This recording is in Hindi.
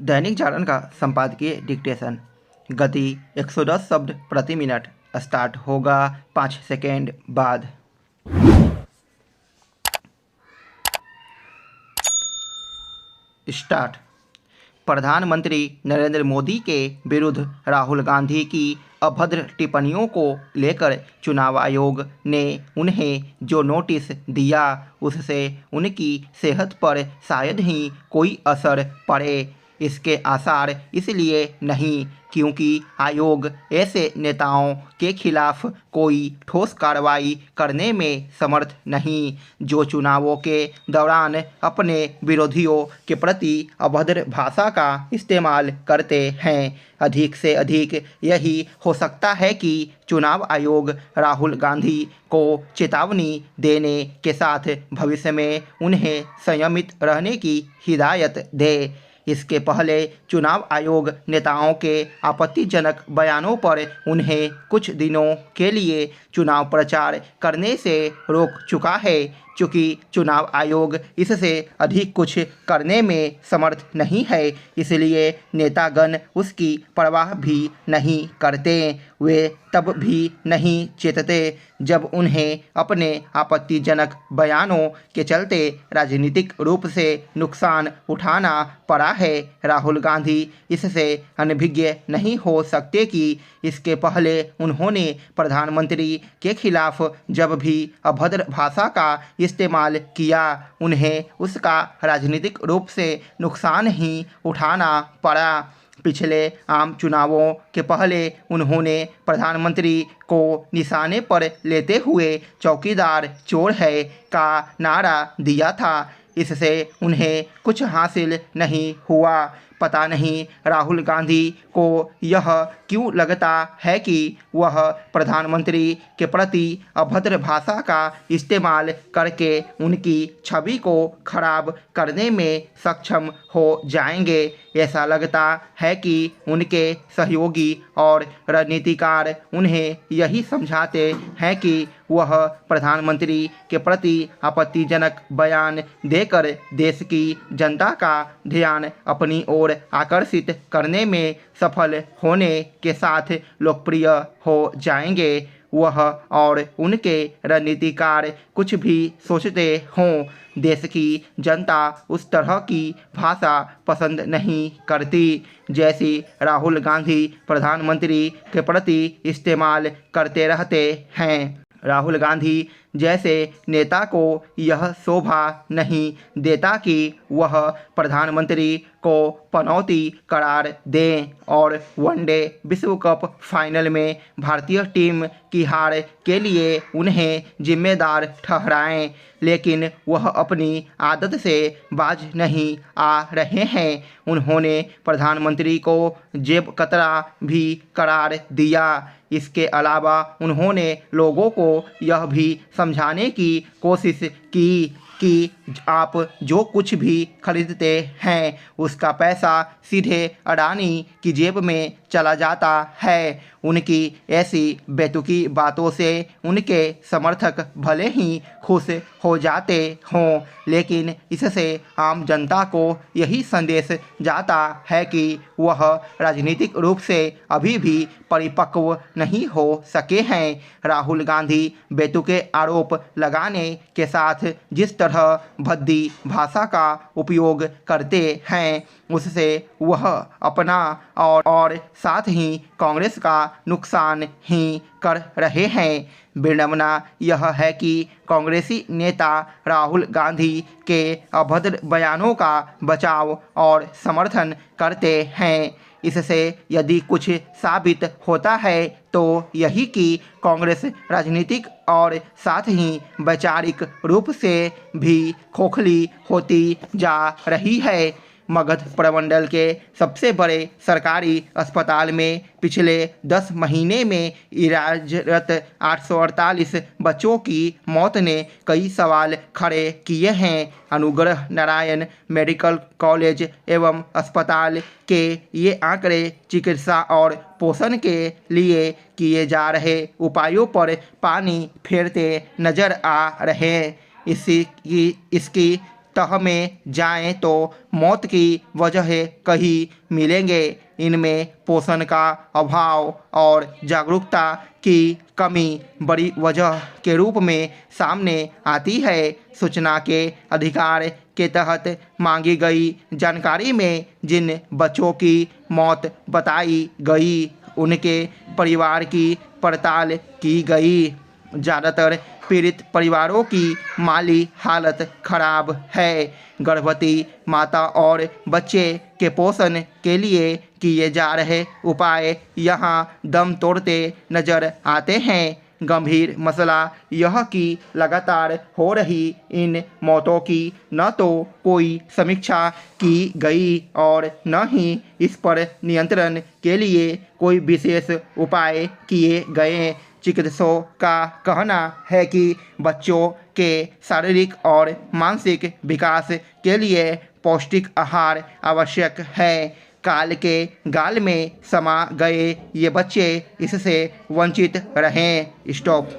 दैनिक जागरण का संपादकीय डिक्टेशन। गति 110 शब्द प्रति मिनट। स्टार्ट होगा 5 सेकेंड बाद। स्टार्ट। प्रधानमंत्री नरेंद्र मोदी के विरुद्ध राहुल गांधी की अभद्र टिप्पणियों को लेकर चुनाव आयोग ने उन्हें जो नोटिस दिया उससे उनकी सेहत पर शायद ही कोई असर पड़े। इसके आसार इसलिए नहीं क्योंकि आयोग ऐसे नेताओं के खिलाफ कोई ठोस कार्रवाई करने में समर्थ नहीं जो चुनावों के दौरान अपने विरोधियों के प्रति अभद्र भाषा का इस्तेमाल करते हैं। अधिक से अधिक यही हो सकता है कि चुनाव आयोग राहुल गांधी को चेतावनी देने के साथ भविष्य में उन्हें संयमित रहने की हिदायत दे। इसके पहले चुनाव आयोग नेताओं के आपत्तिजनक बयानों पर उन्हें कुछ दिनों के लिए चुनाव प्रचार करने से रोक चुका है। चूँकि चुनाव आयोग इससे अधिक कुछ करने में समर्थ नहीं है इसलिए नेतागण उसकी परवाह भी नहीं करते। वे तब भी नहीं चेतते जब उन्हें अपने आपत्तिजनक बयानों के चलते राजनीतिक रूप से नुकसान उठाना पड़ा है। राहुल गांधी इससे अनभिज्ञ नहीं हो सकते कि इसके पहले उन्होंने प्रधानमंत्री के खिलाफ जब भी अभद्र भाषा का इस्तेमाल किया उन्हें उसका राजनीतिक रूप से नुकसान ही उठाना पड़ा। पिछले आम चुनावों के पहले उन्होंने प्रधानमंत्री को निशाने पर लेते हुए चौकीदार चोर है का नारा दिया था। इससे उन्हें कुछ हासिल नहीं हुआ। पता नहीं राहुल गांधी को यह क्यों लगता है कि वह प्रधानमंत्री के प्रति अभद्र भाषा का इस्तेमाल करके उनकी छवि को खराब करने में सक्षम हो जाएंगे। ऐसा लगता है कि उनके सहयोगी और रणनीतिकार उन्हें यही समझाते हैं कि वह प्रधानमंत्री के प्रति आपत्तिजनक बयान देकर देश की जनता का ध्यान अपनी ओर आकर्षित करने में सफल होने के साथ लोकप्रिय हो जाएंगे। वह और उनके रणनीतिकार कुछ भी सोचते हों, देश की जनता उस तरह की भाषा पसंद नहीं करती जैसी राहुल गांधी प्रधानमंत्री के प्रति इस्तेमाल करते रहते हैं। राहुल गांधी जैसे नेता को यह शोभा नहीं देता कि वह प्रधानमंत्री को पनौती करार दें और वनडे विश्व कप फाइनल में भारतीय टीम की हार के लिए उन्हें जिम्मेदार ठहराएं, लेकिन वह अपनी आदत से बाज नहीं आ रहे हैं। उन्होंने प्रधानमंत्री को जेब कतरा भी करार दिया। इसके अलावा उन्होंने लोगों को यह भी समझाने की कोशिश की कि आप जो कुछ भी खरीदते हैं उसका पैसा सीधे अडानी की जेब में चला जाता है। उनकी ऐसी बेतुकी बातों से उनके समर्थक भले ही खुश हो जाते हों, लेकिन इससे आम जनता को यही संदेश जाता है कि वह राजनीतिक रूप से अभी भी परिपक्व नहीं हो सके हैं। राहुल गांधी बेतुके आरोप लगाने के साथ जिस तरह भद्दी भाषा का उपयोग करते हैं उससे वह अपना और साथ ही कांग्रेस का नुकसान ही कर रहे हैं। विडंबना यह है कि कांग्रेसी नेता राहुल गांधी के अभद्र बयानों का बचाव और समर्थन करते हैं। इससे यदि कुछ साबित होता है तो यही कि कांग्रेस राजनीतिक और साथ ही वैचारिक रूप से भी खोखली होती जा रही है। मगध प्रमंडल के सबसे बड़े सरकारी अस्पताल में पिछले 10 महीने में इलाजरत 848 बच्चों की मौत ने कई सवाल खड़े किए हैं। अनुग्रह नारायण मेडिकल कॉलेज एवं अस्पताल के ये आंकड़े चिकित्सा और पोषण के लिए किए जा रहे उपायों पर पानी फेरते नजर आ रहे हैं। इसकी तह में जाएं तो मौत की वजह कहीं मिलेंगे। इनमें पोषण का अभाव और जागरूकता की कमी बड़ी वजह के रूप में सामने आती है। सूचना के अधिकार के तहत मांगी गई जानकारी में जिन बच्चों की मौत बताई गई उनके परिवार की पड़ताल की गई। ज़्यादातर पीड़ित परिवारों की माली हालत खराब है। गर्भवती माता और बच्चे के पोषण के लिए किए जा रहे उपाय यहाँ दम तोड़ते नजर आते हैं। गंभीर मसला यह कि लगातार हो रही इन मौतों की न तो कोई समीक्षा की गई और न ही इस पर नियंत्रण के लिए कोई विशेष उपाय किए गए। चिकित्सकों का कहना है कि बच्चों के शारीरिक और मानसिक विकास के लिए पौष्टिक आहार आवश्यक है। काल के गाल में समा गए ये बच्चे इससे वंचित रहें। स्टॉप।